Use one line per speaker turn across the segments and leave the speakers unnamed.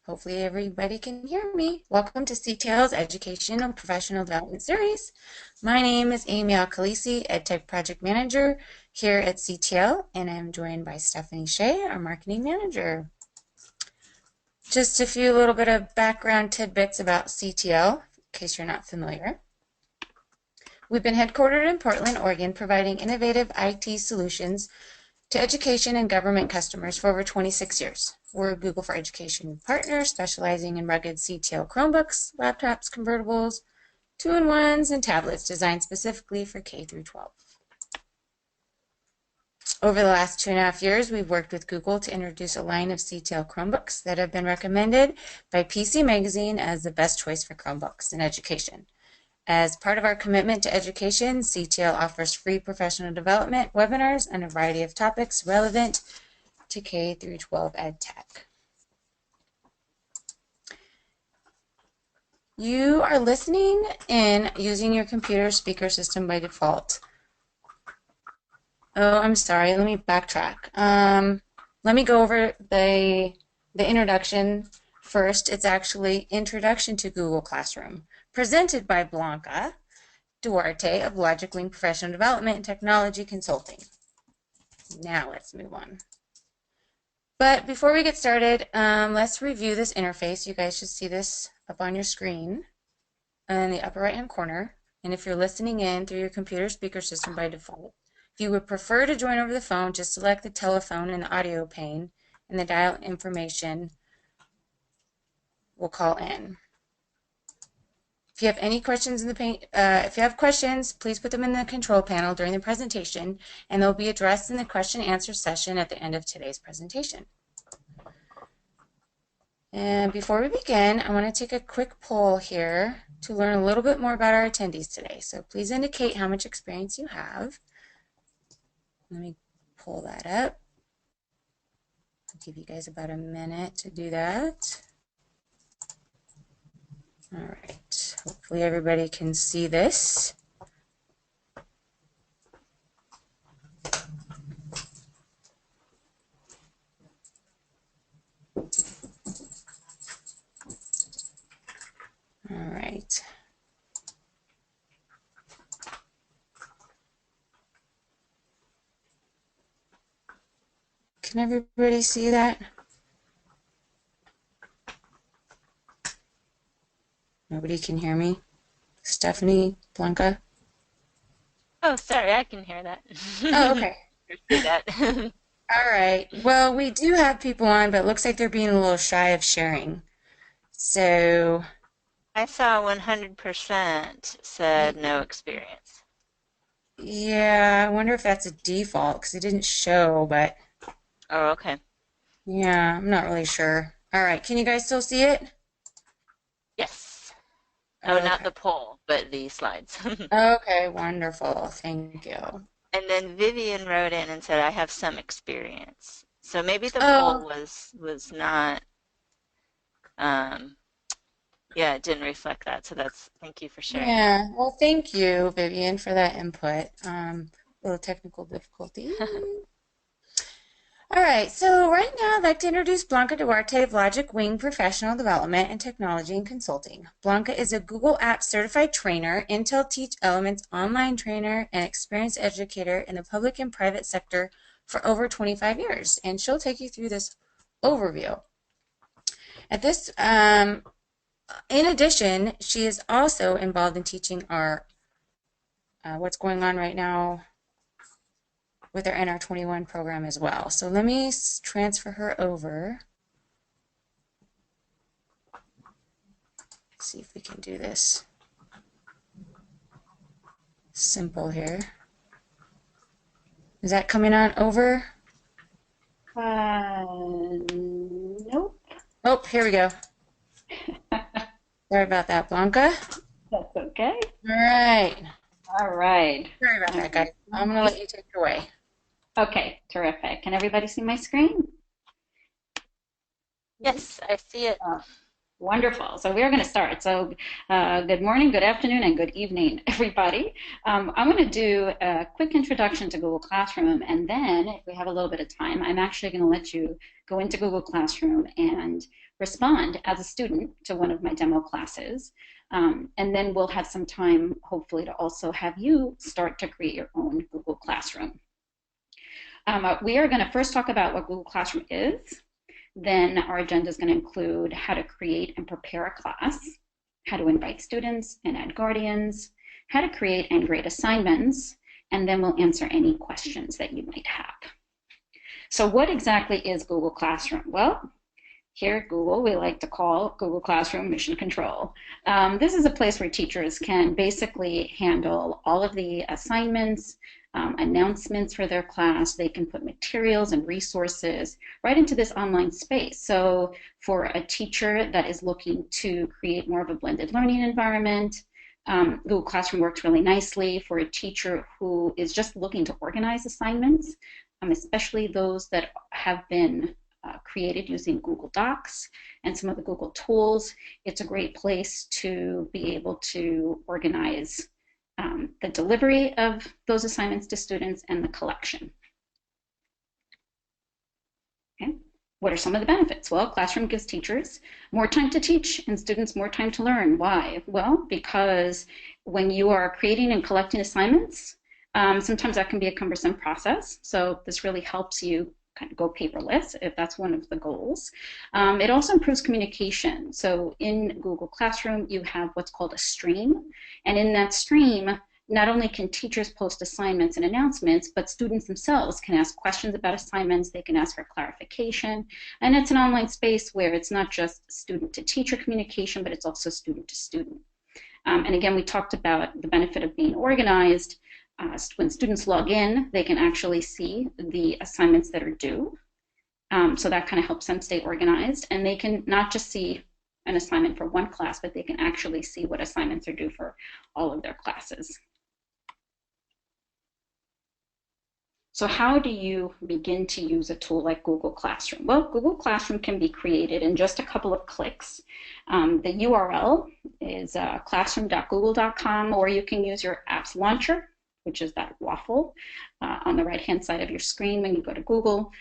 Hopefully everybody can hear me. Welcome to CTL's Education and Professional Development Series. My name is Amy Alcalisi, EdTech Project Manager here at CTL, and I'm joined by Stephanie Shea, our Marketing Manager. Just a few little bit of background tidbits about CTL, in case you're not familiar. We've been headquartered in Portland, Oregon, providing innovative IT solutions to education and government customers for over 26 years. We're a Google for Education partner specializing in rugged CTL Chromebooks, laptops, convertibles, two-in-ones, and tablets designed specifically for K through 12. Over the last 2.5 years, we've worked with Google to introduce a line of CTL Chromebooks that have been recommended by PC Magazine as the best choice for Chromebooks in education. As part of our commitment to education, CTL offers free professional development webinars on a variety of topics relevant to K through 12 ed tech. You are listening in using your computer speaker system by default. Oh, I'm sorry. Let me backtrack. Let me go over the introduction first. It's actually Introduction to Google Classroom, presented by Blanca Duarte of Logic Wing Professional Development and Technology Consulting. Now let's move on. But before we get started, let's review this interface. You guys should see this up on your screen in the upper right-hand corner. And if you're listening in through your computer speaker system by default, if you would prefer to join over the phone, just select the telephone in the audio pane, and the dial information will call in. If you have any questions in the pane, if you have questions, please put them in the control panel during the presentation, and they'll be addressed in the question and answer session at the end of today's presentation. And before we begin, I want to take a quick poll here to learn a little bit more about our attendees today. So please indicate how much experience you have. Let me pull that up. I'll give you guys about a minute to do that. All right, hopefully everybody can see this. All right. Can everybody see that? Nobody can hear me? Stephanie, Blanca?
Oh, sorry, I can hear that.
Oh, okay.
See that.
All right. Well, we do have people on, but it looks like they're being a little shy of sharing. So,
I saw 100% said no experience.
yeah, I wonder if that's a default because it didn't show, but
Oh, okay.
yeah, I'm not really sure. All right. Can you guys still see it?
Yes. Oh, not
Okay.
the poll, but the slides.
Okay, wonderful. Thank you.
And then Vivian wrote in and said, I have some experience. So maybe the poll
Oh,
was not, um, yeah, it didn't reflect that. So thank you for sharing that.
yeah. Well, thank you, Vivian, for that input. Little technical difficulty. All right, so right now I'd like to introduce Blanca Duarte of Logic Wing Professional Development and Technology and Consulting. Blanca is a Google Apps certified trainer, Intel Teach Elements online trainer, and experienced educator in the public and private sector for over 25 years, and she'll take you through this overview. At this, in addition, she is also involved in teaching our what's going on right now with our NR21 program as well. So let me transfer her over. See if we can do this simple here. Is that coming on over?
Nope.
Oh, here we go. Sorry about that, Blanca.
That's okay.
All right.
All right.
Sorry about that, guys. I'm going to let you take it away.
Okay, terrific. Can everybody see my screen?
Yes, I see it.
Wonderful. So we're going to start. So good morning, good afternoon, and good evening, everybody. I'm going to do a quick introduction to Google Classroom, and then if we have a little bit of time, I'm actually going to let you go into Google Classroom and respond as a student to one of my demo classes. And then we'll have some time, hopefully, to also have you start to create your own Google Classroom. We are going to first talk about what Google Classroom is. Then our agenda is going to include how to create and prepare a class, how to invite students and add guardians, how to create and grade assignments, and then we'll answer any questions that you might have. So what exactly is Google Classroom? Well, here at Google, we like to call Google Classroom Mission Control. This is a place where teachers can basically handle all of the assignments, announcements for their class. They can put materials and resources right into this online space. So for a teacher that is looking to create more of a blended learning environment, Google Classroom works really nicely. For a teacher who is just looking to organize assignments, especially those that have been created using Google Docs and some of the Google tools, it's a great place to be able to organize the delivery of those assignments to students and the collection. Okay. What are some of the benefits? Well, Classroom gives teachers more time to teach and students more time to learn. Why? Well, because when you are creating and collecting assignments, sometimes that can be a cumbersome process. So this really helps you kind of go paperless if that's one of the goals. It also improves communication. So in Google Classroom, you have what's called a stream. And in that stream, not only can teachers post assignments and announcements, but students themselves can ask questions about assignments, they can ask for clarification, and it's an online space where it's not just student to teacher communication, but it's also student to student. And again, we talked about the benefit of being organized. When students log in, they can actually see the assignments that are due. So that kind of helps them stay organized, and they can not just see an assignment for one class, but they can actually see what assignments are due for all of their classes. So how do you begin to use a tool like Google Classroom? Well, Google Classroom can be created in just a couple of clicks. The URL is classroom.google.com, or you can use your app's launcher, which is that waffle on the right-hand side of your screen when you go to Google.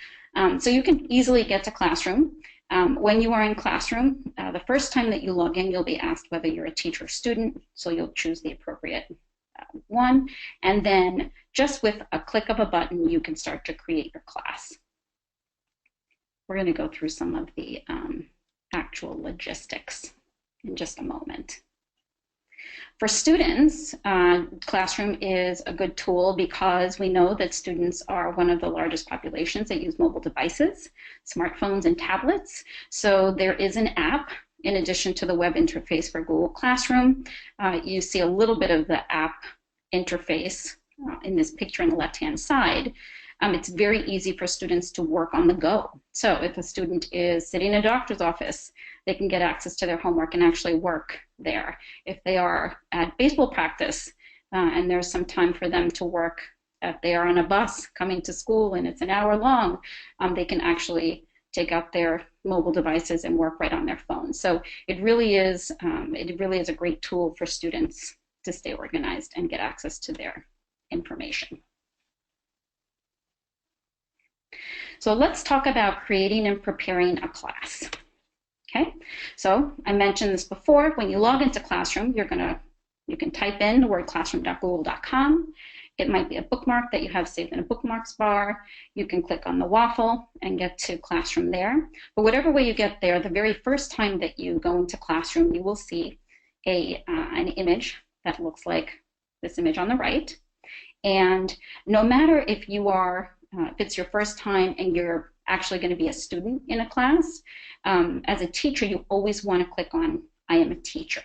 So you can easily get to Classroom. When you are in Classroom, the first time that you log in, you'll be asked whether you're a teacher or student, so you'll choose the appropriate one, and then just with a click of a button, you can start to create your class. We're going to go through some of the actual logistics in just a moment. For students, Classroom is a good tool because we know that students are one of the largest populations that use mobile devices, smartphones and tablets. So there is an app in addition to the web interface for Google Classroom. You see a little bit of the app interface in this picture on the left-hand side. It's very easy for students to work on the go. So if a student is sitting in a doctor's office, they can get access to their homework and actually work there. If they are at baseball practice and there's some time for them to work, if they are on a bus coming to school and it's an hour long, they can actually take out their mobile devices and work right on their phone. So it really is a great tool for students to stay organized and get access to their information. So let's talk about creating and preparing a class. Okay, so I mentioned this before. When you log into Classroom, you can type in the word classroom.google.com. It might be a bookmark that you have saved in a bookmarks bar. You can click on the waffle and get to Classroom there. But whatever way you get there, the very first time that you go into Classroom, you will see an image that looks like this image on the right. And no matter if you are, if it's your first time and you're actually going to be a student in a class, as a teacher, you always want to click on I am a teacher.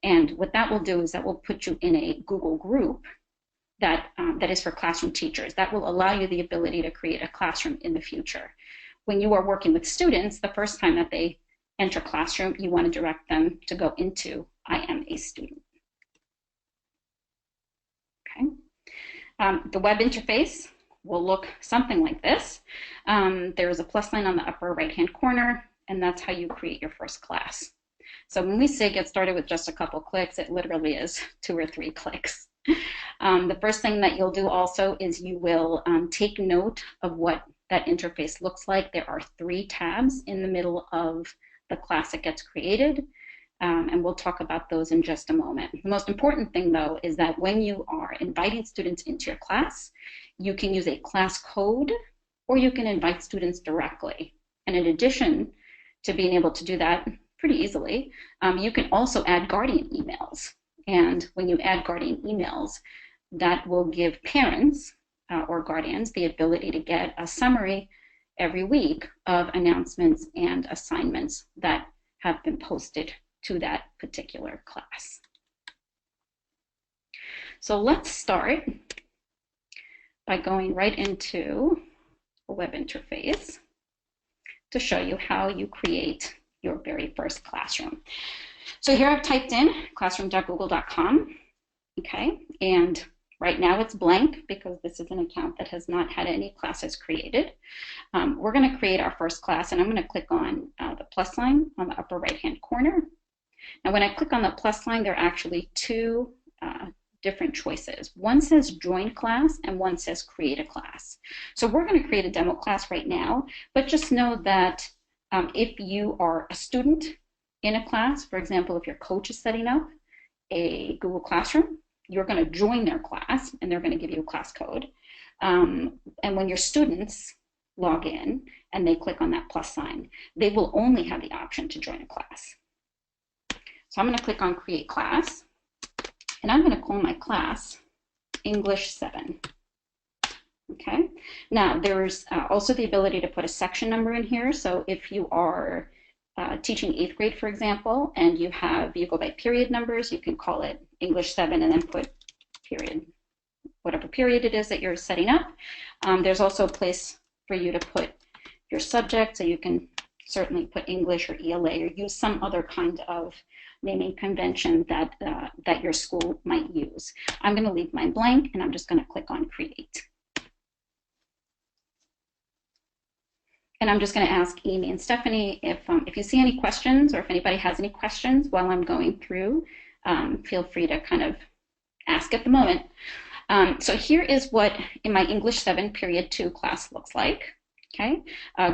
And what that will do is that will put you in a Google group that is for classroom teachers. That will allow you the ability to create a classroom in the future. When you are working with students, the first time that they enter Classroom, you want to direct them to go into I am a student. Okay. The web interface will look something like this. There is a plus sign on the upper right-hand corner, and that's how you create your first class. So when we say get started with just a couple clicks, it literally is 2 or 3 clicks. The first thing that you'll do also is you will take note of what that interface looks like. There are 3 tabs in the middle of the class that gets created, and we'll talk about those in just a moment. The most important thing, though, is that when you are inviting students into your class, you can use a class code or you can invite students directly. And in addition to being able to do that pretty easily, you can also add guardian emails. And when you add guardian emails, that will give parents or guardians the ability to get a summary every week of announcements and assignments that have been posted to that particular class. So let's start by going right into a web interface to show you how you create your very first classroom. So here I've typed in classroom.google.com, okay, and right now it's blank because this is an account that has not had any classes created. We're going to create our first class, and I'm going to click on the plus sign on the upper right-hand corner. Now, when I click on the plus sign, there are actually 2 different choices. One says join class and one says create a class. So we're going to create a demo class right now, but just know that if you are a student in a class, for example, if your coach is setting up a Google Classroom, you're going to join their class and they're going to give you a class code. And when your students log in and they click on that plus sign, they will only have the option to join a class. So I'm going to click on create class, and I'm going to call my class English 7. Okay. Now there's also the ability to put a section number in here. So if you are teaching 8th grade, for example, and you go by period numbers, you can call it English 7 and then put period, whatever period it is that you're setting up. There's also a place for you to put your subject, so you can certainly put English or ELA or use some other kind of naming convention that that your school might use. I'm going to leave mine blank, and I'm just going to click on create. And I'm just going to ask Amy and Stephanie if you see any questions, or if anybody has any questions while I'm going through, feel free to kind of ask at the moment. So here is what in my English 7 period 2 class looks like. Okay,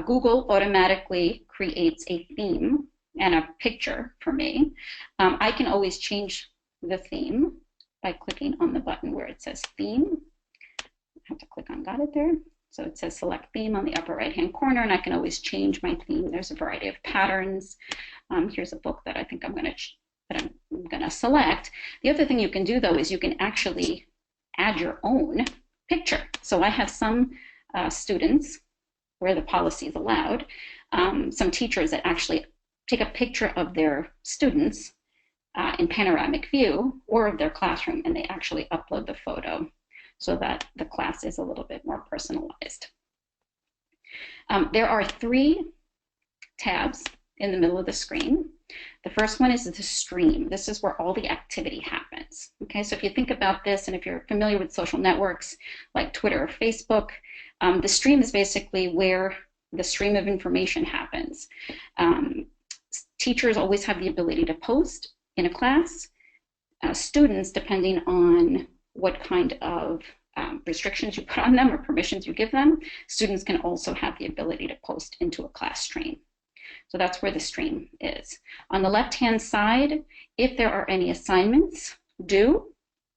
Google automatically creates a theme and a picture for me. I can always change the theme by clicking on the button where it says theme. I have to click on got it there. So it says select theme on the upper right hand corner, and I can always change my theme. There's a variety of patterns. Here's a book that I think I'm going to select. The other thing you can do, though, is you can actually add your own picture. So I have some students where the policy is allowed, some teachers that actually take a picture of their students in panoramic view or of their classroom, and they actually upload the photo so that the class is a little bit more personalized. There are 3 tabs in the middle of the screen. The first one is the stream. This is where all the activity happens. Okay, so if you think about this, and if you're familiar with social networks like Twitter or Facebook, the stream is basically where the stream of information happens. Teachers always have the ability to post in a class. Students, depending on what kind of restrictions you put on them or permissions you give them, students can also have the ability to post into a class stream. So that's where the stream is. On the left-hand side, if there are any assignments due,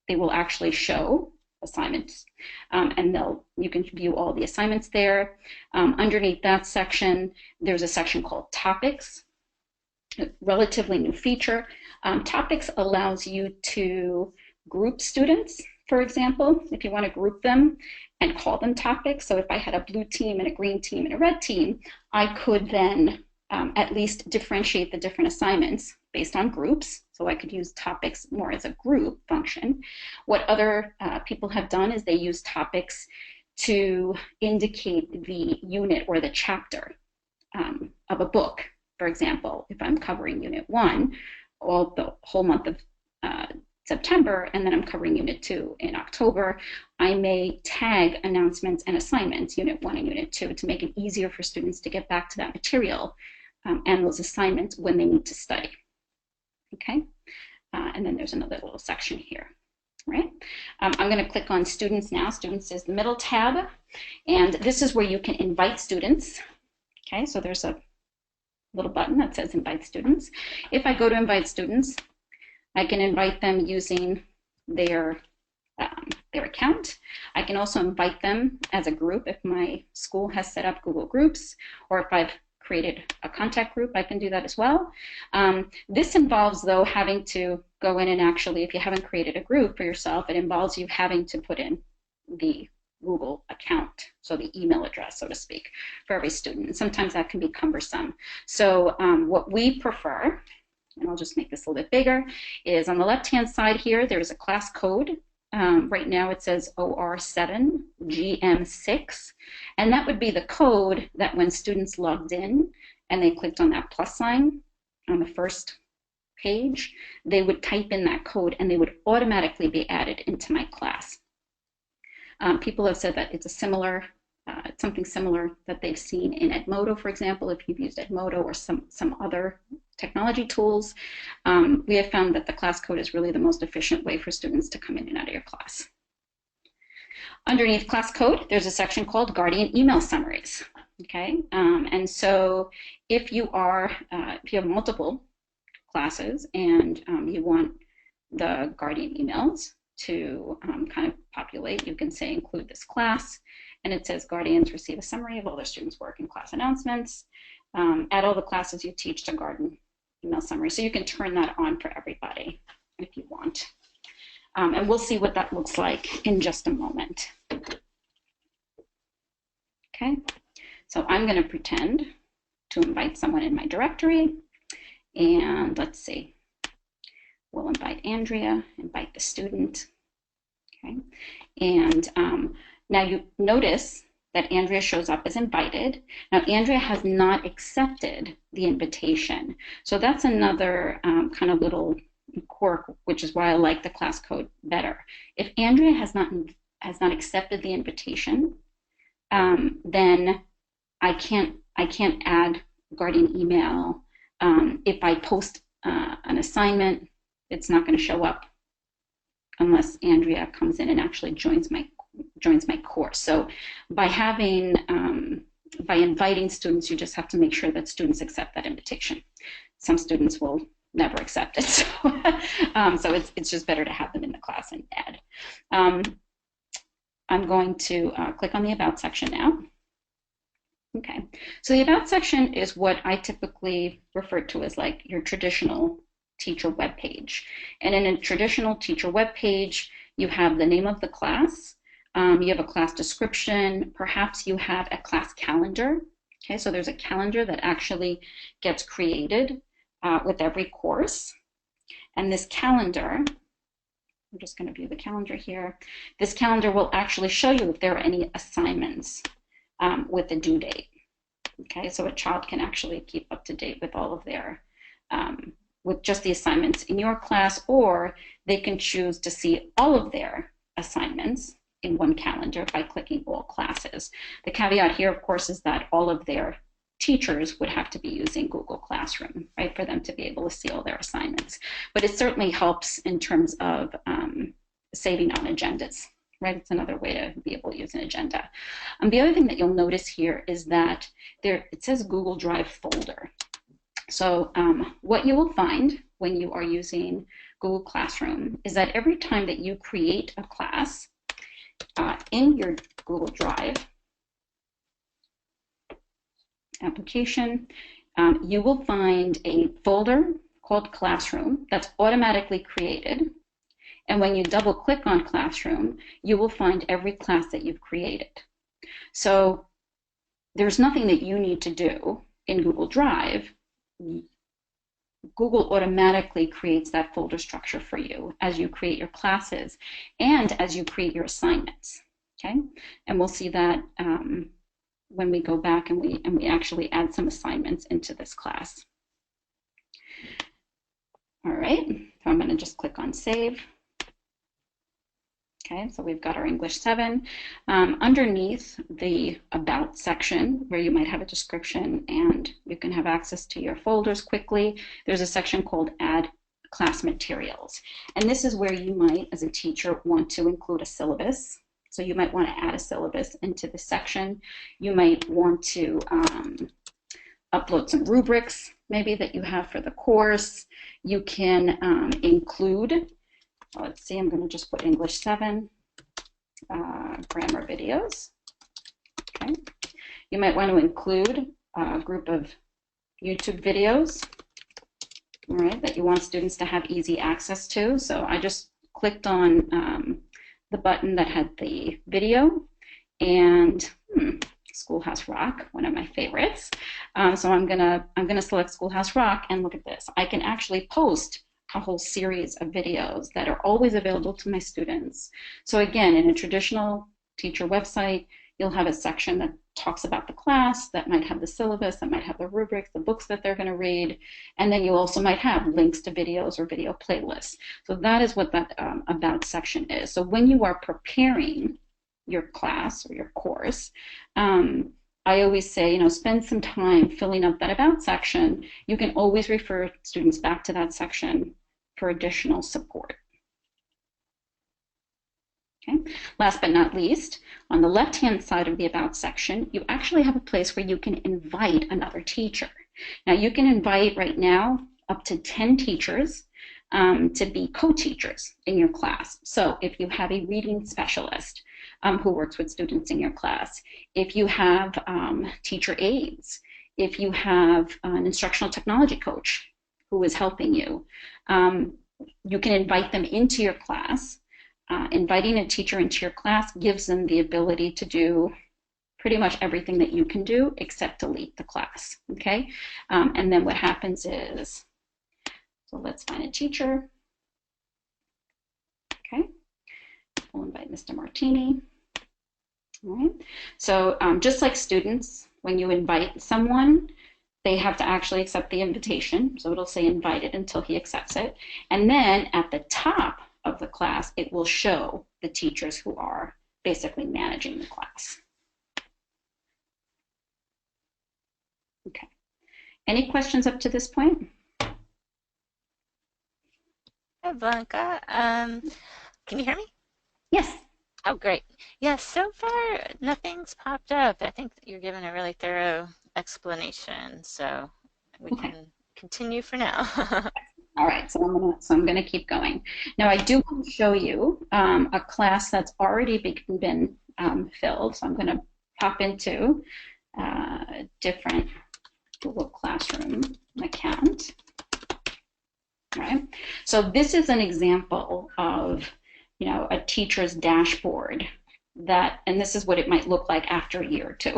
they will actually show assignments, and you can view all the assignments there. Underneath that section, there's a section called Topics, a relatively new feature. Topics allows you to group students, for example, if you want to group them and call them topics. So if I had a blue team and a green team and a red team, I could then at least differentiate the different assignments based on groups. So I could use topics more as a group function. What other people have done is they use topics to indicate the unit or the chapter of a book. For example, if I'm covering Unit 1, the whole month of September, and then I'm covering Unit 2 in October, I may tag announcements and assignments, Unit 1 and Unit 2, to make it easier for students to get back to that material and those assignments when they need to study. okay? And then there's another little section here, right? I'm going to click on Students now. Students is the middle tab, and this is where you can invite students, okay? So there's a little button that says Invite Students. If I go to Invite Students, I can invite them using their account. I can also invite them as a group if my school has set up Google Groups, or if I've created a contact group, I can do that as well. This involves, though, having to go in and actually, if you haven't created a group for yourself, it involves you having to put in the Google account, so the email address, so to speak, for every student. And sometimes that can be cumbersome. So what we prefer, and I'll just make this a little bit bigger, is on the left-hand side here, there's a class code. Right now it says OR7GM6, and that would be the code that when students logged in and they clicked on that plus sign on the first page, they would type in that code and they would automatically be added into my class. People have said that it's a similar, something similar that they've seen in Edmodo, for example, if you've used Edmodo or some other technology tools. We have found that the class code is really the most efficient way for students to come in and out of your class. Underneath class code, there's a section called Guardian Email Summaries. Okay, and so if you have multiple classes and you want the Guardian emails to kind of populate, you can say include this class, and it says guardians receive a summary of all their students' work and class announcements. Add all the classes you teach to Guardian email summary. So you can turn that on for everybody if you want. And we'll see what that looks like in just a moment. Okay, so I'm going to pretend to invite someone in my directory, and let's see. We'll invite Andrea, invite the student. Okay, and now you notice that Andrea shows up as invited. Now, Andrea has not accepted the invitation. So that's another kind of little quirk, which is why I like the class code better. If Andrea has not accepted the invitation, then I can't add Guardian email. If I post an assignment, it's not going to show up unless Andrea comes in and actually joins my course. So by inviting students, you just have to make sure that students accept that invitation. Some students will never accept it, so, so it's just better to have them in the class and add. I'm going to click on the About section now. Okay, so the About section is what I typically refer to as like your traditional teacher web page. And in a traditional teacher web page, you have the name of the class, you have a class description, perhaps you have a class calendar. Okay, so there's a calendar that actually gets created with every course. And this calendar, I'm just going to view the calendar here. This calendar will actually show you if there are any assignments with the due date. Okay, so a child can actually keep up to date with all of their, with just the assignments in your class, or they can choose to see all of their assignments in one calendar by clicking all classes. The caveat here, of course, is that all of their teachers would have to be using Google Classroom, right, for them to be able to see all their assignments. But it certainly helps in terms of saving on agendas, right? It's another way to be able to use an agenda. The other thing that you'll notice here is that it says Google Drive folder. So what you will find when you are using Google Classroom is that every time that you create a class in your Google Drive application, you will find a folder called Classroom that's automatically created. And when you double click on Classroom, you will find every class that you've created. So there's nothing that you need to do in Google Drive. Google automatically creates that folder structure for you as you create your classes and as you create your assignments. Okay, and we'll see that when we go back and we actually add some assignments into this class. All right, so I'm going to just click on Save. Okay, so we've got our English 7. Underneath the About section, where you might have a description and you can have access to your folders quickly, there's a section called Add class materials. And this is where you might, as a teacher, want to include a syllabus. So you might want to add a syllabus into the section. You might want to upload some rubrics, maybe, that you have for the course. You can include, let's see, I'm going to just put English 7, grammar videos. Okay. You might want to include a group of YouTube videos, all right, that you want students to have easy access to. So I just clicked on the button that had the video, and Schoolhouse Rock, one of my favorites. So I'm gonna select Schoolhouse Rock, and look at this. I can actually post a whole series of videos that are always available to my students. So again, in a traditional teacher website, you'll have a section that talks about the class, that might have the syllabus, that might have the rubrics, the books that they're going to read, and then you also might have links to videos or video playlists. So that is what that about section is. So when you are preparing your class or your course, I always say, spend some time filling up that about section. You can always refer students back to that section for additional support. Okay. Last but not least, on the left-hand side of the About section, you actually have a place where you can invite another teacher. Now, you can invite right now up to 10 teachers to be co-teachers in your class. So if you have a reading specialist who works with students in your class, if you have teacher aides, if you have an instructional technology coach who is helping you, you can invite them into your class. Inviting a teacher into your class gives them the ability to do pretty much everything that you can do except to lead the class, okay? And then what happens is, so let's find a teacher. Okay, we'll invite Mr. Martini. All right, so just like students, when you invite someone, they have to actually accept the invitation. So it'll say invited until he accepts it. And then at the top of the class, it will show the teachers who are basically managing the class. Okay. Any questions up to this point?
Hi, Blanca. Can you hear me?
Yes.
Oh, great. Yeah, so far nothing's popped up. I think that you're giving a really thorough explanation, so we can continue for now.
All right, so I'm gonna keep going. Now I do want to show you a class that's already been filled. So I'm gonna pop into a different Google Classroom account. All right, so this is an example of a teacher's dashboard and this is what it might look like after a year or two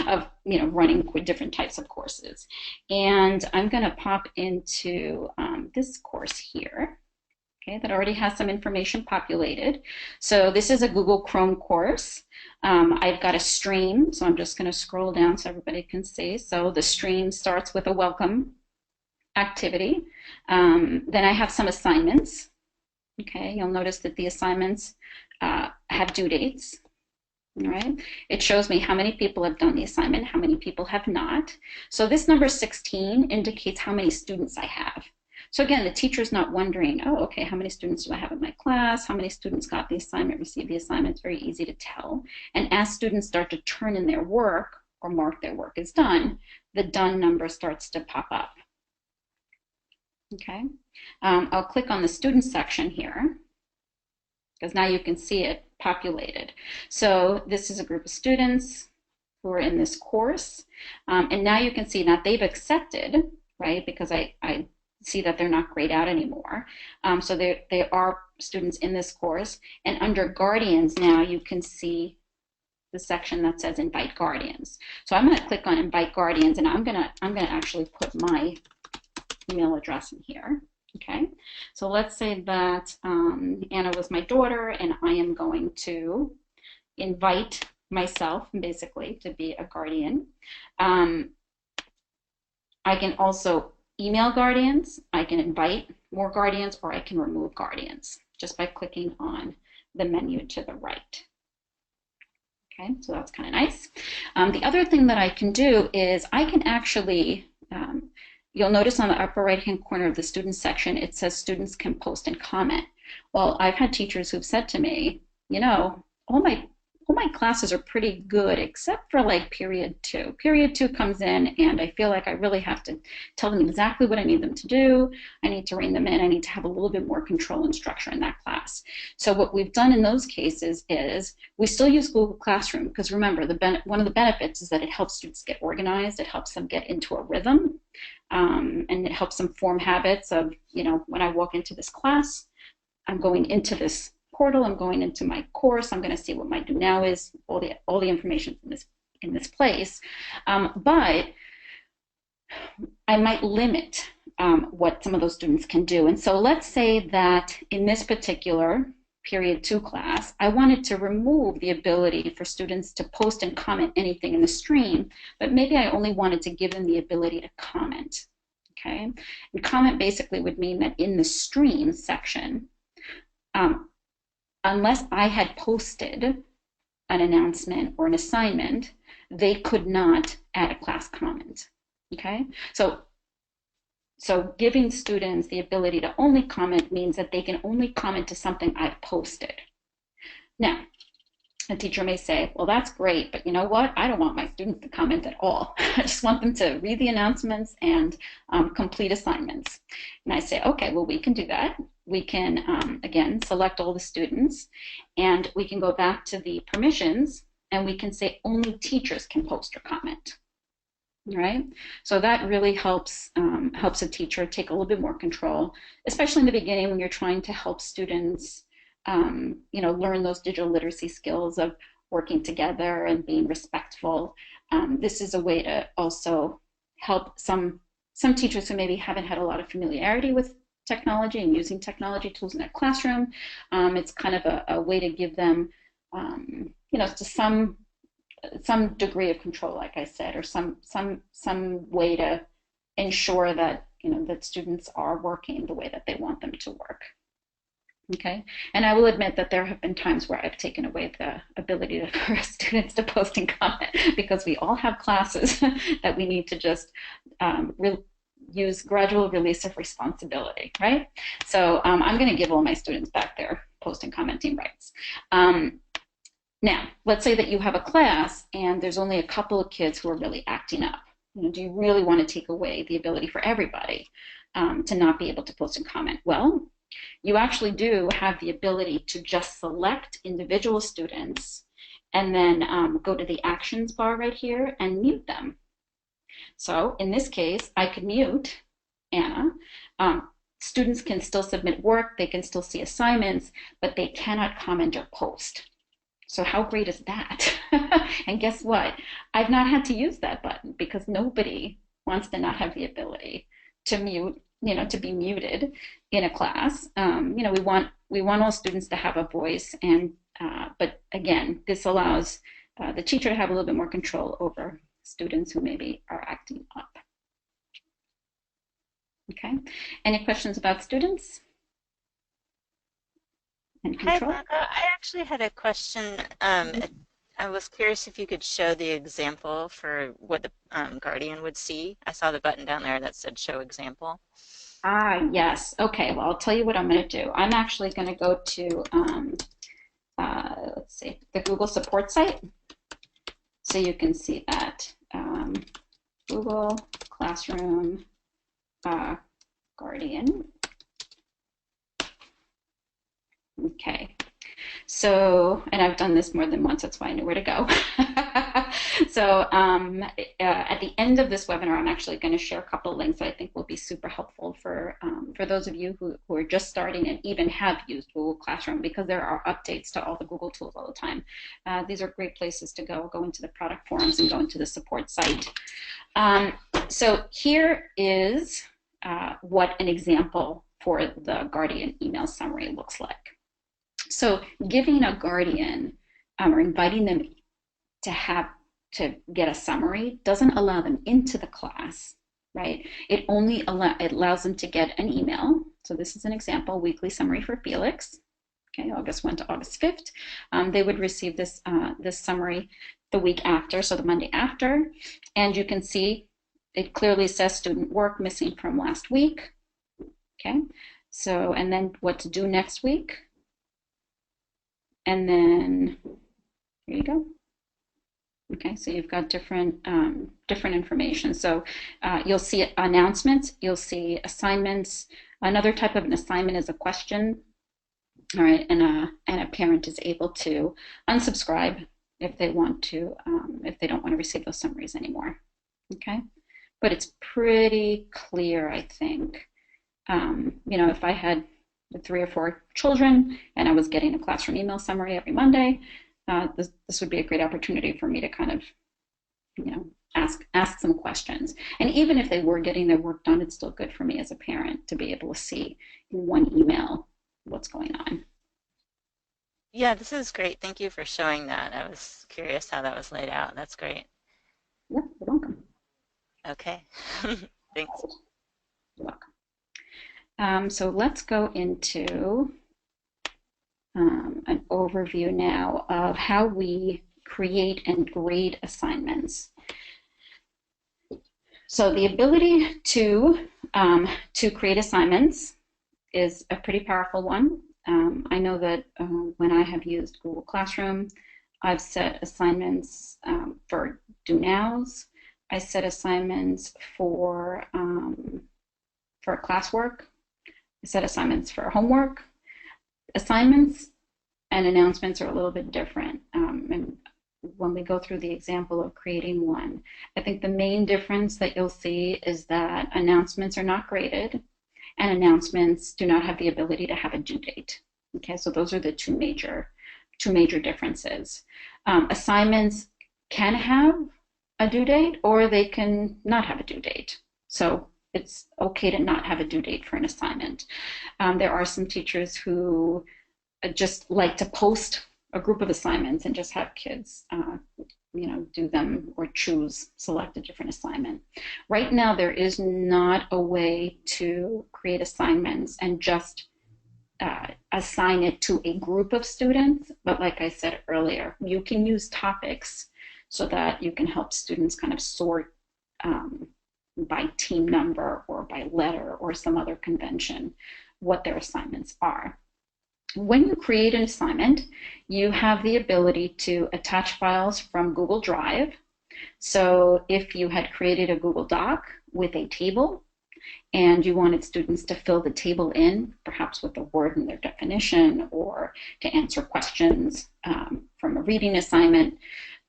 of running different types of courses. And I'm going to pop into this course here, okay, that already has some information populated. So this is a Google Chrome course. I've got a stream, so I'm just going to scroll down so everybody can see. So the stream starts with a welcome activity. Then I have some assignments. Okay, you'll notice that the assignments have due dates. All right, it shows me how many people have done the assignment, how many people have not. So this number 16 indicates how many students I have. So again, the teacher's not wondering, oh, okay, how many students do I have in my class? How many students got the assignment, received the assignment? It's very easy to tell. And as students start to turn in their work or mark their work as done, the done number starts to pop up. Okay, I'll click on the student section here because now you can see it populated. So this is a group of students who are in this course. And now you can see that they've accepted, right, because I see that they're not grayed out anymore. So they are students in this course. And under guardians now you can see the section that says invite guardians. So I'm going to click on invite guardians, and I'm going to actually put my email address in here. Okay, so let's say that Anna was my daughter, and I am going to invite myself basically to be a guardian. I can also email guardians, I can invite more guardians, or I can remove guardians just by clicking on the menu to the right. Okay, so that's kind of nice. The other thing that I can do is I can actually you'll notice on the upper right-hand corner of the students section, it says students can post and comment. Well, I've had teachers who've said to me, you know, all my classes are pretty good except for like period 2. Period 2 comes in and I feel like I really have to tell them exactly what I need them to do. I need to rein them in. I need to have a little bit more control and structure in that class. So what we've done in those cases is we still use Google Classroom because remember, one of the benefits is that it helps students get organized. It helps them get into a rhythm, and it helps them form habits of, you know, when I walk into this class, I'm going into this portal, I'm going into my course, I'm going to see what my do now is, all the information in this place. But I might limit what some of those students can do. And so let's say that in this particular period 2 class, I wanted to remove the ability for students to post and comment anything in the stream, but maybe I only wanted to give them the ability to comment. Okay, and comment basically would mean that in the stream section, unless I had posted an announcement or an assignment, they could not add a class comment. Okay, so giving students the ability to only comment means that they can only comment to something I've posted. Now, a teacher may say, well, that's great, but you know what? I don't want my students to comment at all. I just want them to read the announcements and complete assignments. And I say, okay, well, we can do that. We can, again, select all the students, and we can go back to the permissions, and we can say only teachers can post or comment. All right? So that really helps a teacher take a little bit more control, especially in the beginning when you're trying to help students you know, learn those digital literacy skills of working together and being respectful. This is a way to also help some teachers who maybe haven't had a lot of familiarity with technology and using technology tools in their classroom. It's kind of a way to give them, you know, to some degree of control, like I said, or some way to ensure that, you know, that students are working the way that they want them to work. Okay, and I will admit that there have been times where I've taken away the ability for students to post and comment because we all have classes that we need to just use gradual release of responsibility, right? So I'm going to give all my students back their post and commenting rights. Now, let's say that you have a class and there's only a couple of kids who are really acting up. You know, do you really want to take away the ability for everybody to not be able to post and comment? Well, you actually do have the ability to just select individual students and then go to the actions bar right here and mute them. So in this case, I could mute Anna. Students can still submit work, they can still see assignments, but they cannot comment or post. So how great is that? And guess what? I've not had to use that button because nobody wants to not have the ability to mute, you know, to be muted in a class. You know, we want all students to have a voice, and but again, this allows the teacher to have a little bit more control over students who maybe are acting up. Okay, any questions about students and
Hi,
control?
Blanca. I actually had a question. I was curious if you could show the example for what the Guardian would see. I saw the button down there that said show example.
Ah, yes. Okay, well, I'll tell you what I'm going to do. I'm actually going to go to, let's see, the Google support site. So you can see that. Google Classroom Guardian. Okay. So, and I've done this more than once, that's why I know where to go. So at the end of this webinar, I'm actually going to share a couple of links that I think will be super helpful for those of you who are just starting and even have used Google Classroom, because there are updates to all the Google tools all the time. These are great places to go into the product forums and go into the support site. So here is what an example for the Guardian email summary looks like. So giving a guardian or inviting them to get a summary doesn't allow them into the class, right? It only allows them to get an email. So this is an example, weekly summary for Felix. Okay, August 1 to August 5th. They would receive this summary the week after, so the Monday after. And you can see it clearly says student work missing from last week. Okay, so, and then what to do next week. And then, here you go. Okay, so you've got different information. So you'll see announcements, you'll see assignments. Another type of an assignment is a question. All right, and a parent is able to unsubscribe if they want to, if they don't want to receive those summaries anymore. Okay, but it's pretty clear, I think. You know, if I had 3 or 4 children and I was getting a classroom email summary every Monday, this would be a great opportunity for me to kind of, you know, ask some questions. And even if they were getting their work done, it's still good for me as a parent to be able to see in one email what's going on.
Yeah, this is great. Thank you for showing that. I was curious how that was laid out. That's great.
Yep, you're welcome.
Okay. Thanks.
You're welcome. So let's go into an overview now of how we create and grade assignments. So the ability to create assignments is a pretty powerful one. I know that when I have used Google Classroom, I've set assignments for do nows. I set assignments for classwork. I set assignments for homework. Assignments and announcements are a little bit different. And when we go through the example of creating one, I think the main difference that you'll see is that announcements are not graded and announcements do not have the ability to have a due date. Okay, so those are the two major differences. Assignments can have a due date or they can not have a due date. So it's okay to not have a due date for an assignment. There are some teachers who just like to post a group of assignments and just have kids you know, do them or select a different assignment. Right now, there is not a way to create assignments and just assign it to a group of students. But like I said earlier, you can use topics so that you can help students kind of sort by team number or by letter or some other convention what their assignments are. When you create an assignment, you have the ability to attach files from Google Drive. So if you had created a Google Doc with a table and you wanted students to fill the table in, perhaps with a word in their definition or to answer questions from a reading assignment,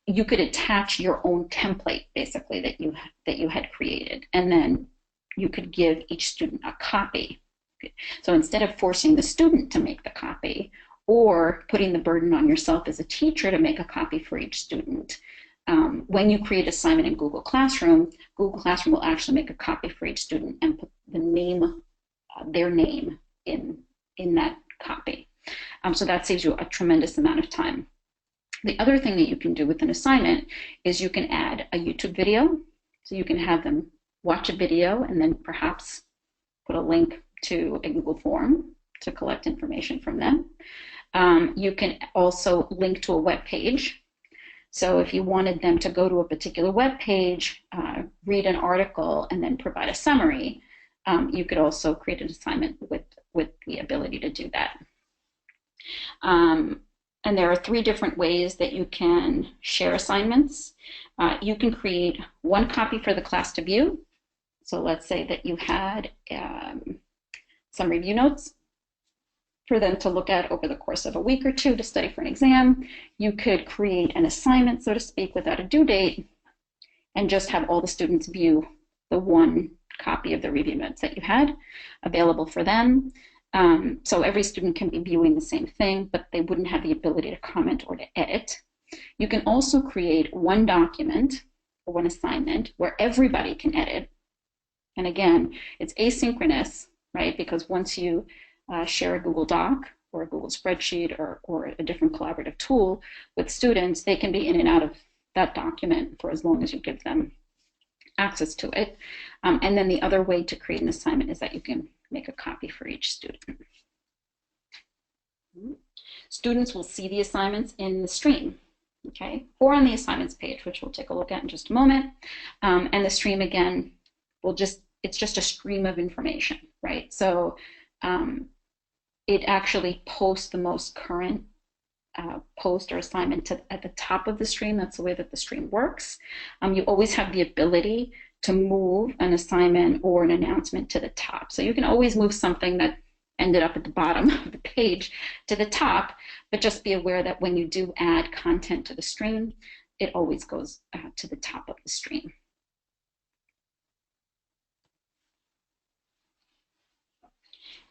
you could attach your own template basically that you had created, and then you could give each student a copy. So instead of forcing the student to make the copy or putting the burden on yourself as a teacher to make a copy for each student, when you create assignment in Google Classroom will actually make a copy for each student and put the name, their name in that copy. So that saves you a tremendous amount of time. The other thing that you can do with an assignment is you can add a YouTube video. So you can have them watch a video and then perhaps put a link to a Google form to collect information from them. You can also link to a web page. So if you wanted them to go to a particular web page, read an article, and then provide a summary, you could also create an assignment with the ability to do that. And there are 3 different ways that you can share assignments. You can create one copy for the class to view. So let's say that you had some review notes for them to look at over the course of a week or 2 to study for an exam. You could create an assignment, so to speak, without a due date and just have all the students view the one copy of the review notes that you had available for them. So every student can be viewing the same thing, but they wouldn't have the ability to comment or to edit. You can also create one document or one assignment where everybody can edit. And again, it's asynchronous, right? Because once you share a Google Doc or a Google spreadsheet or a different collaborative tool with students, they can be in and out of that document for as long as you give them access to it. And then the other way to create an assignment is that you can make a copy for each student. Students will see the assignments in the stream, okay, or on the assignments page, which we'll take a look at in just a moment. And the stream, again, it's just a stream of information, right? So it actually posts the most current post or assignment at the top of the stream. That's the way that the stream works. You always have the ability to move an assignment or an announcement to the top. So you can always move something that ended up at the bottom of the page to the top, but just be aware that when you do add content to the stream, it always goes to the top of the stream.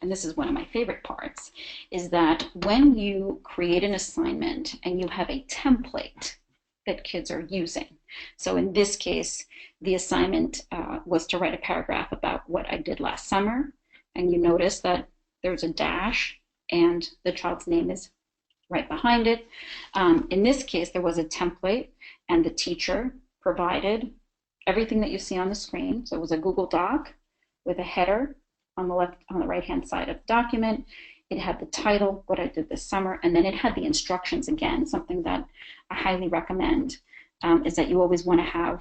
And this is one of my favorite parts, is that when you create an assignment and you have a template that kids are using. So in this case, the assignment was to write a paragraph about what I did last summer. And you notice that there's a dash and the child's name is right behind it. In this case, there was a template and the teacher provided everything that you see on the screen. So it was a Google Doc with a header on the right-hand side of the document. It had the title, what I did this summer, and then it had the instructions again. Something that I highly recommend is that you always want to have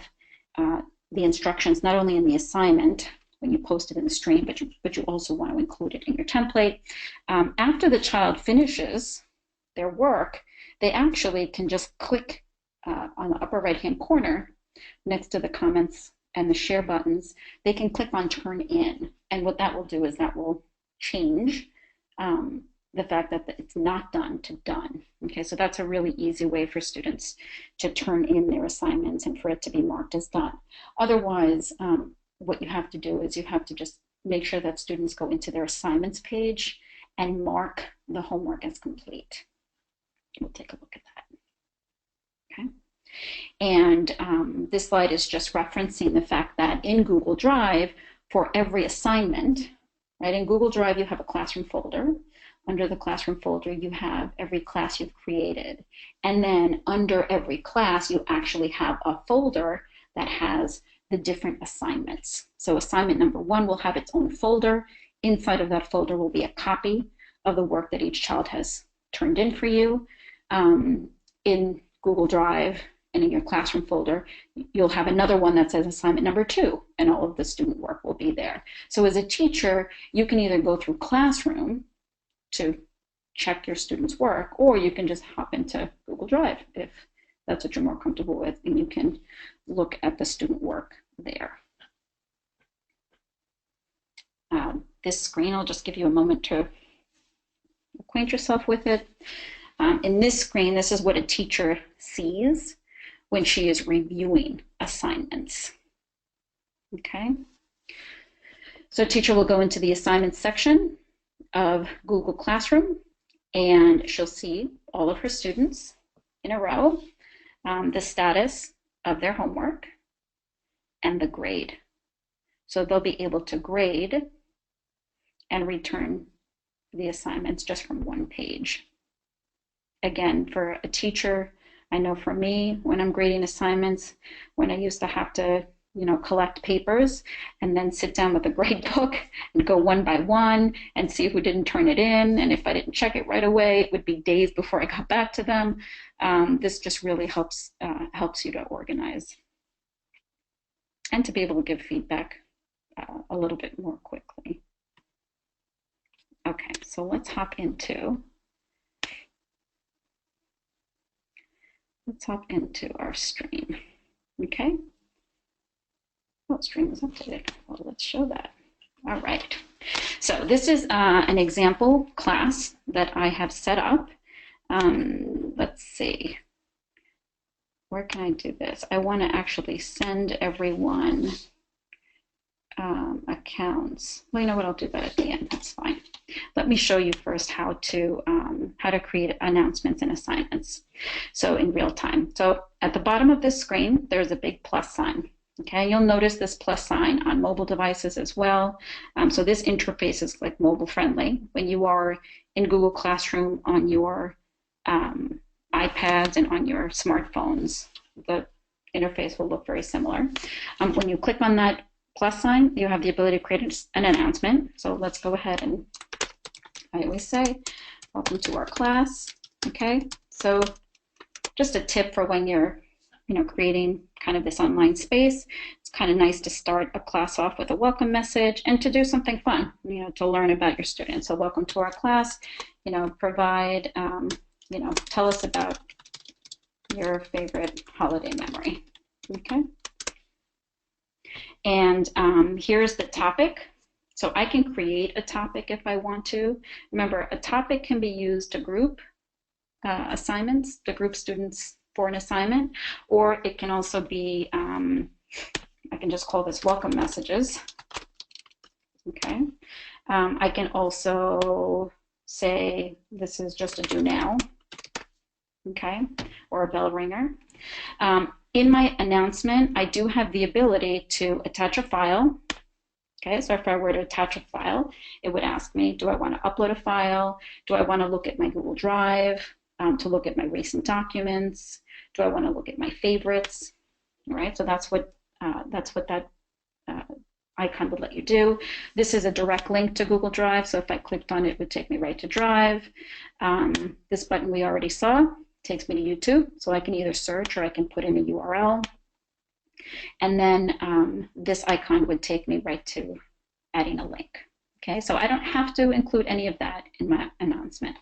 the instructions not only in the assignment when you post it in the stream, but you also want to include it in your template. After the child finishes their work, they actually can just click on the upper right-hand corner next to the comments and the share buttons. They can click on turn in, and what that will do is that will change the fact that it's not done to done. Okay, so that's a really easy way for students to turn in their assignments and for it to be marked as done. Otherwise, what you have to do is you have to just make sure that students go into their assignments page and mark the homework as complete. We'll take a look at that. Okay. And this slide is just referencing the fact that in Google Drive, for every assignment, right, in Google Drive, you have a classroom folder. Under the classroom folder, you have every class you've created. And then under every class, you actually have a folder that has the different assignments. So assignment number 1 will have its own folder. Inside of that folder will be a copy of the work that each child has turned in for you. In Google Drive and in your classroom folder, you'll have another one that says assignment number 2, and all of the student work will be there. So as a teacher, you can either go through Classroom to check your students' work, or you can just hop into Google Drive if that's what you're more comfortable with, and you can look at the student work there. This screen, I'll just give you a moment to acquaint yourself with it. In this screen, this is what a teacher sees when she is reviewing assignments. Okay. So a teacher will go into the assignments section of Google Classroom, and she'll see all of her students in a row, the status of their homework, and the grade. So they'll be able to grade and return the assignments just from one page. Again, for a teacher, I know for me, when I'm grading assignments, when I used to have to, collect papers and then sit down with a grade book and go one by one and see who didn't turn it in. And if I didn't check it right away, it would be days before I got back to them. This just really helps you to organize and to be able to give feedback a little bit more quickly. Okay, so let's hop into our stream. Okay. Oh, stream is updated. Well, let's show that. All right. So this is an example class that I have set up. Let's see. Where can I do this? I want to actually send everyone accounts. Well, you know what? I'll do that at the end. That's fine. Let me show you first how to create announcements and assignments. So in real time. So at the bottom of this screen, there's a big plus sign. Okay, you'll notice this plus sign on mobile devices as well. So this interface is like mobile friendly. When you are in Google Classroom on your iPads and on your smartphones, the interface will look very similar. When you click on that plus sign, you have the ability to create an announcement. So let's go ahead and, I always say, welcome to our class. Okay, so just a tip for when you're creating kind of this online space. It's kind of nice to start a class off with a welcome message and to do something fun, to learn about your students. So welcome to our class, provide, tell us about your favorite holiday memory, okay? And here's the topic. So I can create a topic if I want to. Remember, a topic can be used to group assignments, to group students for an assignment, or it can also be, I can just call this welcome messages, okay? I can also say this is just a do now, okay, or a bell ringer. In my announcement, I do have the ability to attach a file. Okay, so if I were to attach a file, it would ask me, do I want to upload a file? Do I want to look at my Google Drive, to look at my recent documents? Do I want to look at my favorites? All right, so that's what that icon would let you do. This is a direct link to Google Drive, so if I clicked on it, it would take me right to Drive. This button we already saw takes me to YouTube, so I can either search or I can put in a URL. And then this icon would take me right to adding a link. Okay, so I don't have to include any of that in my announcement.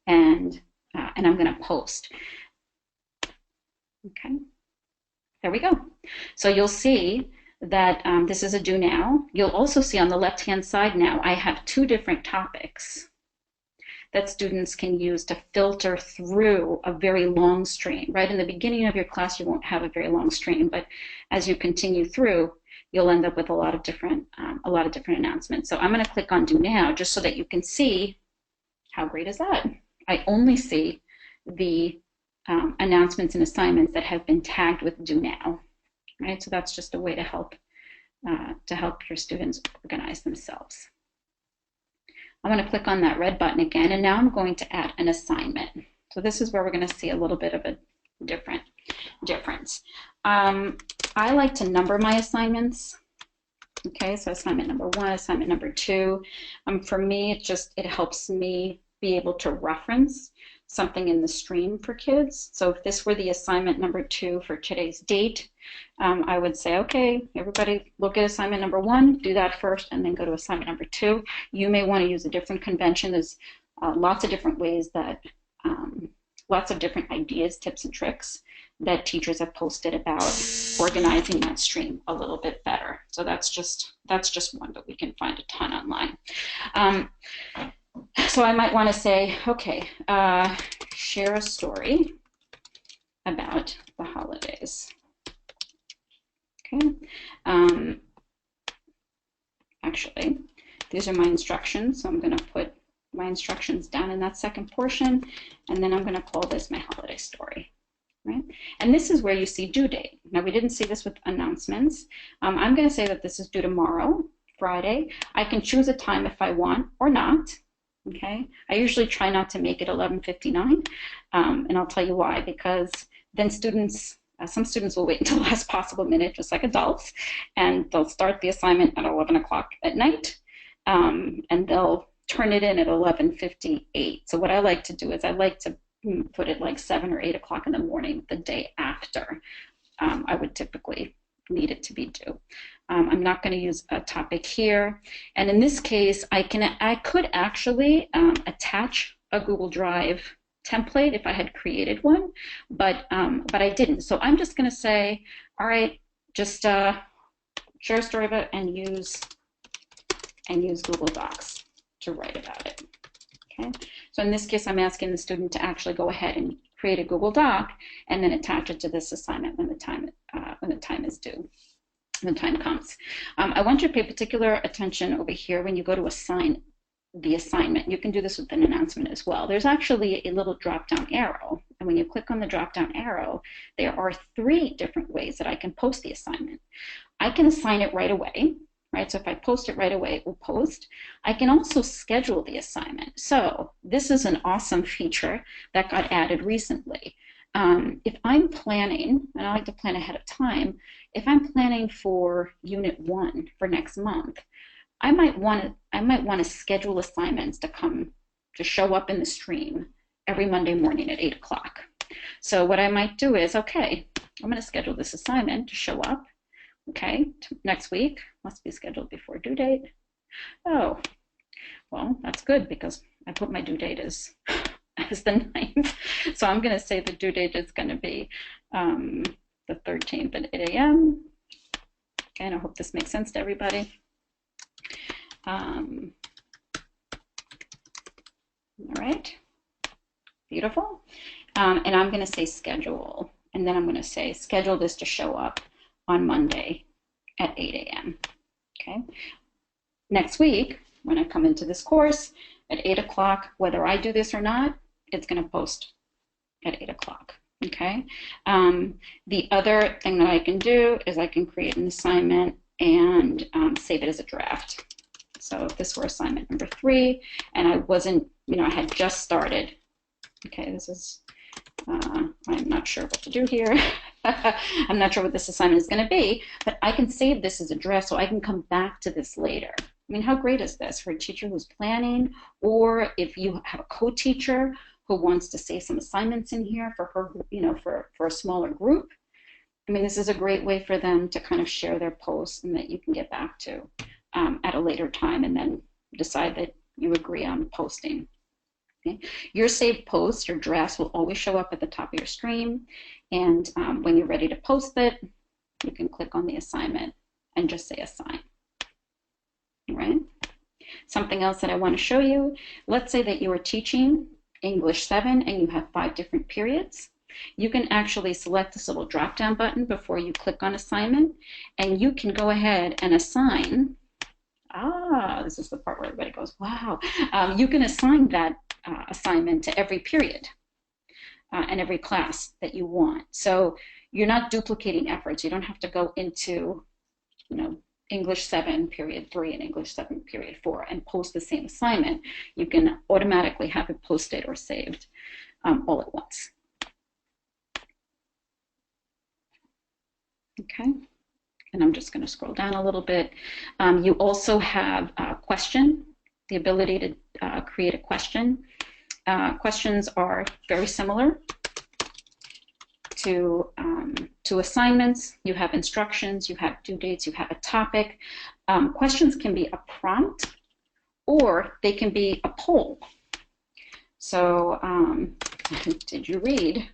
And I'm going to post. Okay, there we go. So you'll see that this is a do now. You'll also see on the left-hand side now, I have two different topics that students can use to filter through a very long stream. Right in the beginning of your class, you won't have a very long stream, but as you continue through, you'll end up with a lot of different announcements. So I'm going to click on Do Now just so that you can see how great is that. I only see the announcements and assignments that have been tagged with Do Now. Right, so that's just a way to help your students organize themselves. I'm going to click on that red button again, and now I'm going to add an assignment. So this is where we're going to see a little bit of a difference. I like to number my assignments. Okay, so assignment number 1, assignment number 2. For me, it helps me be able to reference something in the stream for kids. So if this were the assignment number 2 for today's date, I would say, okay, everybody look at assignment number 1, do that first, and then go to assignment number 2. You may want to use a different convention. There's lots of different ways that, lots of different ideas, tips, and tricks that teachers have posted about organizing that stream a little bit better. So that's just one, but we can find a ton online. So I might want to say, okay, share a story about the holidays. Okay. Actually, these are my instructions, so I'm going to put my instructions down in that second portion, and then I'm going to call this my holiday story. Right? And this is where you see due date. Now, we didn't see this with announcements. I'm going to say that this is due tomorrow, Friday. I can choose a time if I want or not. Okay, I usually try not to make it 11:59, and I'll tell you why. Because then some students will wait until the last possible minute, just like adults, and they'll start the assignment at 11 o'clock at night, and they'll turn it in at 11:58. So what I like to do is I like to put it like 7 or 8 o'clock in the morning the day after I would typically need it to be due. I'm not going to use a topic here, and in this case, I could actually attach a Google Drive template if I had created one, but I didn't. So I'm just going to say, all right, just share a story about and use Google Docs to write about it. Okay. So in this case, I'm asking the student to actually go ahead and create a Google Doc and then attach it to this assignment when the time is due. When the time comes. I want you to pay particular attention over here when you go to assign the assignment. You can do this with an announcement as well. There's actually a little drop-down arrow, and when you click on the drop-down arrow, there are 3 different ways that I can post the assignment. I can assign it right away, right? So if I post it right away, it will post. I can also schedule the assignment. So this is an awesome feature that got added recently. If I'm planning, and I like to plan ahead of time, if I'm planning for Unit 1 for next month, I might want to schedule assignments to show up in the stream every Monday morning at 8 o'clock. So what I might do is, okay, I'm going to schedule this assignment to show up. Okay, next week. Must be scheduled before due date. Oh, well, that's good because I put my due date as the 9th. So I'm going to say the due date is going to be the 13th at 8 a.m. Okay, and I hope this makes sense to everybody. All right, beautiful. And I'm going to say schedule, and then I'm going to say schedule this to show up on Monday at 8 a.m. Okay. Next week, when I come into this course at 8 o'clock, whether I do this or not, it's going to post at 8 o'clock. Okay. The other thing that I can do is I can create an assignment and save it as a draft. So if this were assignment number 3 and I wasn't, I had just started. Okay, this is, I'm not sure what to do here. I'm not sure what this assignment is going to be, but I can save this as a draft so I can come back to this later. I mean, how great is this for a teacher who's planning, or if you have a co-teacher who wants to save some assignments in here for her, for a smaller group. I mean, this is a great way for them to kind of share their posts and that you can get back to at a later time and then decide that you agree on posting. Okay. Your saved posts, your drafts will always show up at the top of your screen. And when you're ready to post it, you can click on the assignment and just say assign. All right. Something else that I want to show you, let's say that you are teaching English 7 and you have 5 different periods. You can actually select this little drop-down button before you click on assignment, and you can go ahead and assign. This is the part where everybody goes, wow. You can assign that assignment to every period and every class that you want. So you're not duplicating efforts. You don't have to go into, English 7 period 3 and English 7 period 4 and post the same assignment. You can automatically have it posted or saved all at once. Okay, and I'm just going to scroll down a little bit. You also have a question, the ability to create a question. Questions are very similar to assignments. You have instructions, you have due dates, you have a topic. Questions can be a prompt or they can be a poll. So did you read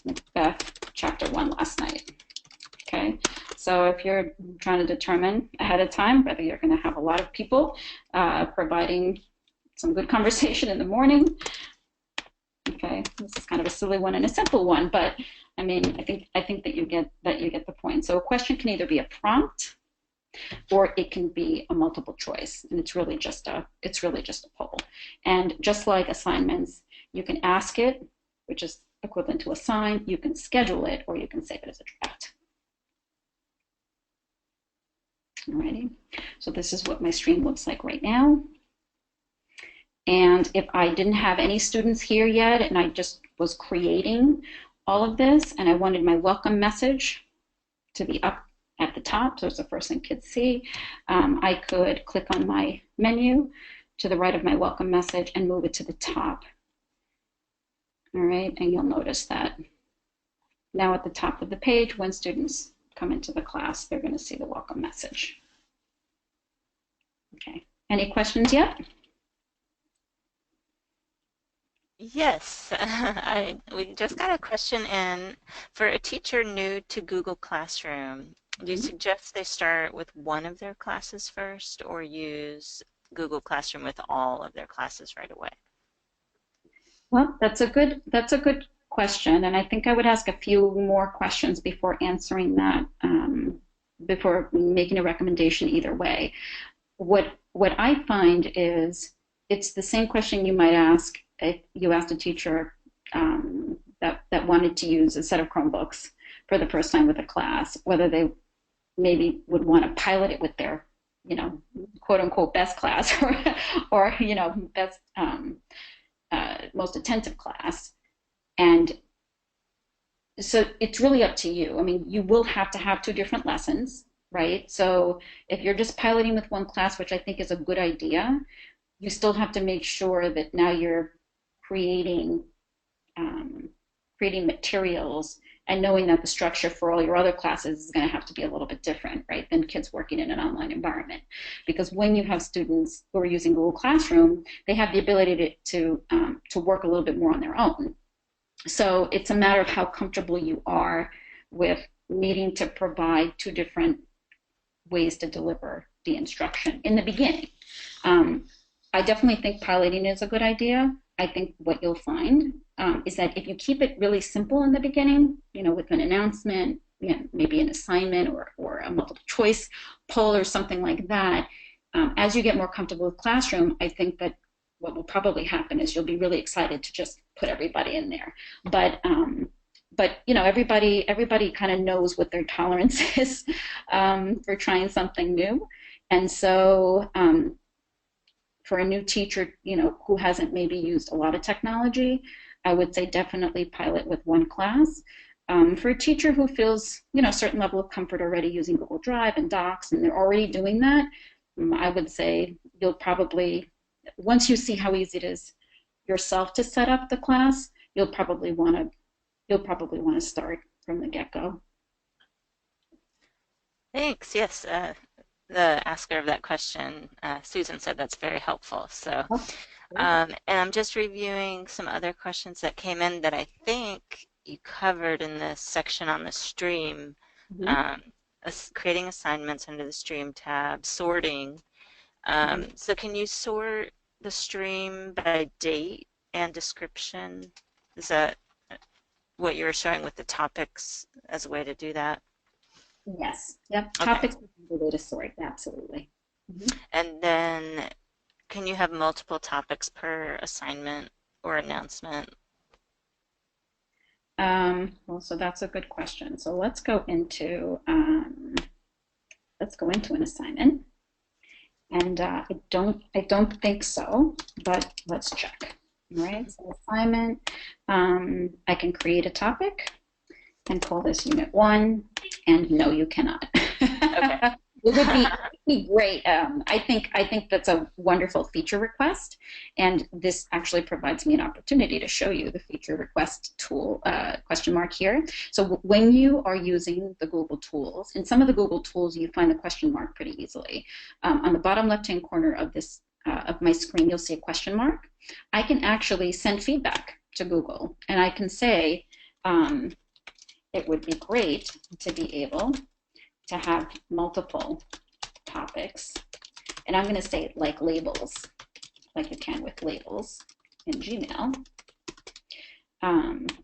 Macbeth chapter 1 last night? Okay, so if you're trying to determine ahead of time whether you're going to have a lot of people providing some good conversation in the morning. Okay, this is kind of a silly one and a simple one, but I mean, I think that you get the point. So a question can either be a prompt or it can be a multiple choice, and it's really just a poll. And just like assignments, you can ask it, which is equivalent to assign, you can schedule it, or you can save it as a draft. Alrighty, so this is what my stream looks like right now. And if I didn't have any students here yet and I just was creating all of this and I wanted my welcome message to be up at the top, so it's the first thing kids see, I could click on my menu to the right of my welcome message and move it to the top. All right, and you'll notice that now at the top of the page, when students come into the class, they're going to see the welcome message. Okay, any questions yet?
Yes, we just got a question in. For a teacher new to Google Classroom, do you suggest they start with one of their classes first or use Google Classroom with all of their classes right away?
Well, that's a good question, and I think I would ask a few more questions before answering that, before making a recommendation either way. What I find is it's the same question you might ask if you asked a teacher that wanted to use a set of Chromebooks for the first time with a class, whether they maybe would want to pilot it with their, quote unquote best class or best most attentive class. And so it's really up to you. I mean, you will have to have 2 different lessons, right? So if you're just piloting with one class, which I think is a good idea, you still have to make sure that now you're creating materials and knowing that the structure for all your other classes is going to have to be a little bit different, right, than kids working in an online environment. Because when you have students who are using Google Classroom, they have the ability to work a little bit more on their own. So it's a matter of how comfortable you are with needing to provide two different ways to deliver the instruction in the beginning. I definitely think piloting is a good idea. I think what you'll find is that if you keep it really simple in the beginning, with an announcement, maybe an assignment or a multiple choice poll or something like that, as you get more comfortable with Classroom, I think that what will probably happen is you'll be really excited to just put everybody in there. But everybody kind of knows what their tolerance is for trying something new, and so for a new teacher, who hasn't maybe used a lot of technology, I would say definitely pilot with one class. For a teacher who feels, a certain level of comfort already using Google Drive and Docs, and they're already doing that, I would say you'll probably, once you see how easy it is yourself to set up the class, you'll probably want to start from the get-go.
Thanks. Yes, the asker of that question, Susan, said that's very helpful. So,
Oh,
and I'm just reviewing some other questions that came in that I think you covered in this section on the stream.
mhm,
Um, Creating assignments under the stream tab, sorting.
mhm.
So can you sort the stream by date and description? Is that what you were showing with the topics as a way to do that?
Yes. Yep.
Okay.
Topics would be the way to sort. Absolutely. Mhm.
And then can you have multiple topics per assignment or announcement?
Well, so that's a good question. So let's go into an assignment, and I don't think so, but let's check. All right. So assignment. I can create a topic and call this Unit 1, and no, you cannot.
Okay.
It would be great. I think that's a wonderful feature request, and this actually provides me an opportunity to show you the feature request tool question mark here. So when you are using the Google tools, in some of the Google tools, you find the question mark pretty easily. On the bottom left-hand corner of this of my screen, you'll see a question mark. I can actually send feedback to Google, and I can say, it would be great to be able to have multiple topics. And I'm going to say like labels, like you can with labels in Gmail,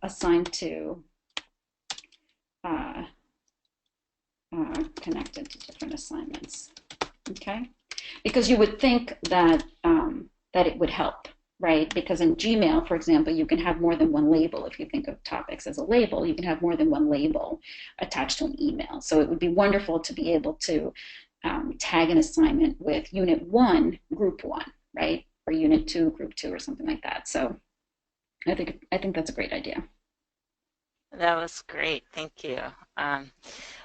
assigned to uh, connected to different assignments. Okay, because you would think that that it would help, right? Because in Gmail, for example, you can have more than one label. If you think of topics as a label, you can have more than one label attached to an email. So it would be wonderful to be able to tag an assignment with Unit 1, Group 1, right? Or Unit 2, Group 2, or something like that. So I think that's a great idea.
That was great. Thank you. Um,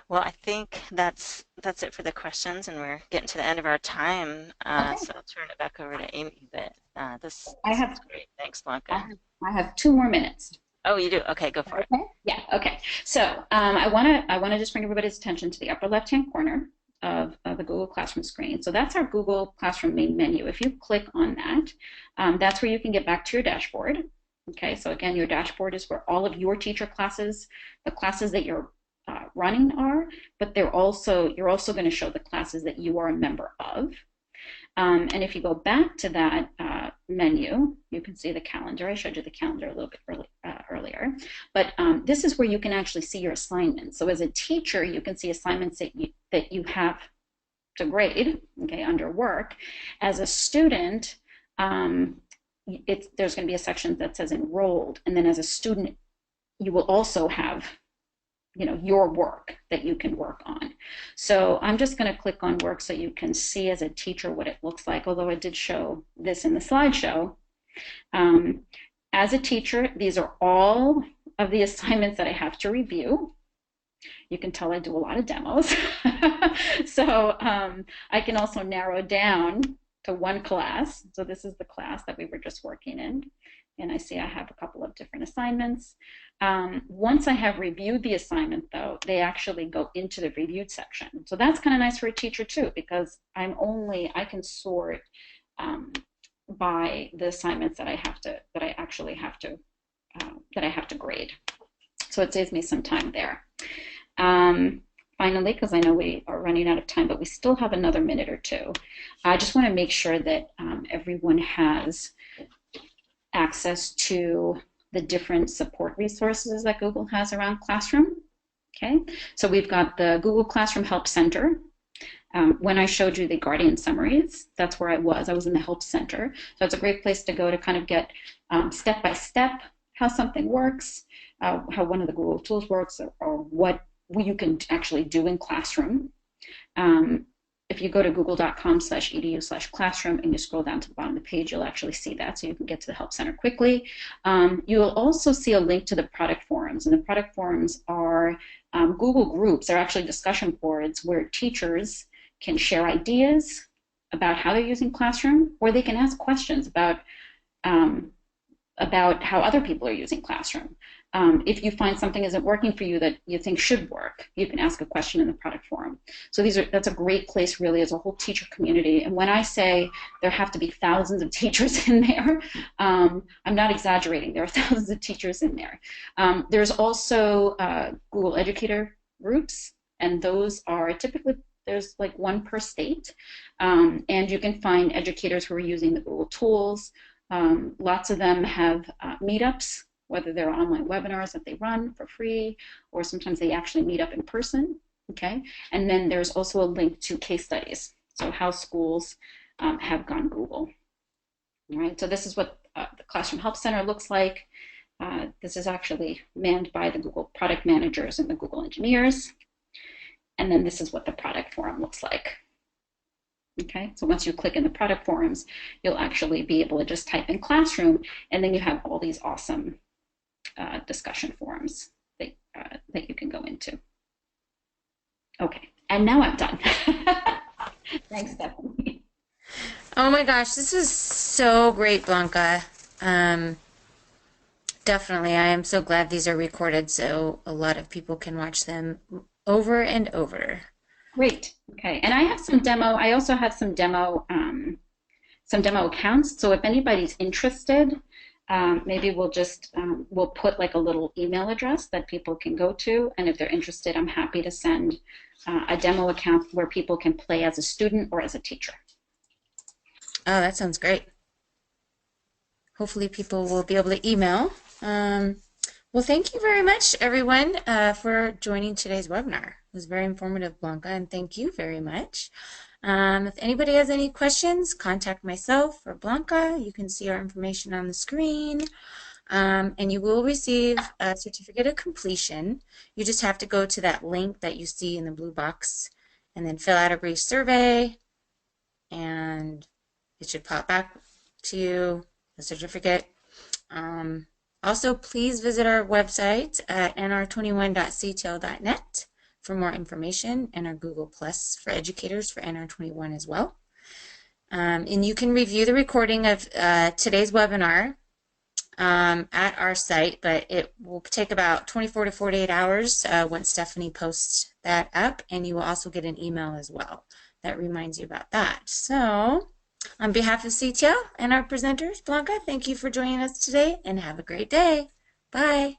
well, I think that's it for the questions, and we're getting to the end of our time.
Okay,
So I'll turn it back over to Amy. But this
I
this
have
was great. Thanks,
I
Blanca.
have, I have 2 more minutes.
Oh, you do? Okay, go for it.
Okay. Yeah. Okay. So I want to just bring everybody's attention to the upper left-hand corner of the Google Classroom screen. So that's our Google Classroom main menu. If you click on that, that's where you can get back to your dashboard. Okay. So again, your dashboard is where all of your teacher classes, the classes that you're running are, but you're also going to show the classes that you are a member of. And if you go back to that menu, you can see the calendar. I showed you the calendar a little bit earlier. But this is where you can actually see your assignments. So as a teacher, you can see assignments that you have to grade, okay, under work. As a student, there's going to be a section that says enrolled. And then as a student, you will also have your work that you can work on. So I'm just going to click on work so you can see as a teacher what it looks like, although I did show this in the slideshow. As a teacher, these are all of the assignments that I have to review. You can tell I do a lot of demos. So I can also narrow down to one class. So this is the class that we were just working in. And I see I have a couple of different assignments. Once I have reviewed the assignment, though, they actually go into the reviewed section. So that's kind of nice for a teacher too, because I can sort by the assignments that I actually have to grade. So it saves me some time there. Finally, because I know we are running out of time, but we still have another minute or two, I just want to make sure that everyone has access to the different support resources that Google has around Classroom. Okay, so we've got the Google Classroom Help Center. When I showed you the Guardian Summaries, that's where I was. I was in the Help Center. So it's a great place to go to kind of get step by step how something works, how one of the Google tools works, or what you can actually do in Classroom. If you go to google.com/edu/classroom and you scroll down to the bottom of the page, you'll actually see that, so you can get to the Help Center quickly. You'll also see a link to the product forums, and the product forums are Google Groups. They're actually discussion boards where teachers can share ideas about how they're using Classroom, or they can ask questions about how other people are using Classroom. If you find something isn't working for you that you think should work, you can ask a question in the product forum. So that's a great place really as a whole teacher community. And when I say there have to be thousands of teachers in there, I'm not exaggerating. There are thousands of teachers in there. There's also Google Educator groups, and those are typically, there's like one per state. And you can find educators who are using the Google tools. Lots of them have meetups, whether they're online webinars that they run for free, or sometimes they actually meet up in person, okay? And then there's also a link to case studies, so how schools have gone Google. All right, so this is what the Classroom Help Center looks like. This is actually manned by the Google product managers and the Google engineers. And then this is what the product forum looks like. Okay, so once you click in the product forums, you'll actually be able to just type in Classroom, and then you have all these awesome discussion forums that you can go into. Okay, and now I'm done. Thanks, Stephanie.
Oh my gosh, this is so great, Blanca. Definitely, I am so glad these are recorded so a lot of people can watch them over and over.
Great. Okay, and I have some demo. I also have some demo accounts. So if anybody's interested, maybe we'll put like a little email address that people can go to, and if they're interested, I'm happy to send a demo account where people can play as a student or as a teacher.
Oh, that sounds great. Hopefully people will be able to email. Well, thank you very much, everyone, for joining today's webinar. It was very informative, Blanca, and thank you very much. If anybody has any questions, contact myself or Blanca. You can see our information on the screen. And you will receive a certificate of completion. You just have to go to that link that you see in the blue box and then fill out a brief survey, and it should pop back to you, the certificate. Also, please visit our website at nr21.ctl.net for more information, and our Google Plus for educators for NR21 as well. And you can review the recording of today's webinar at our site, but it will take about 24 to 48 hours once Stephanie posts that up, and you will also get an email as well that reminds you about that. So, on behalf of CTL and our presenters, Blanca, thank you for joining us today, and have a great day. Bye.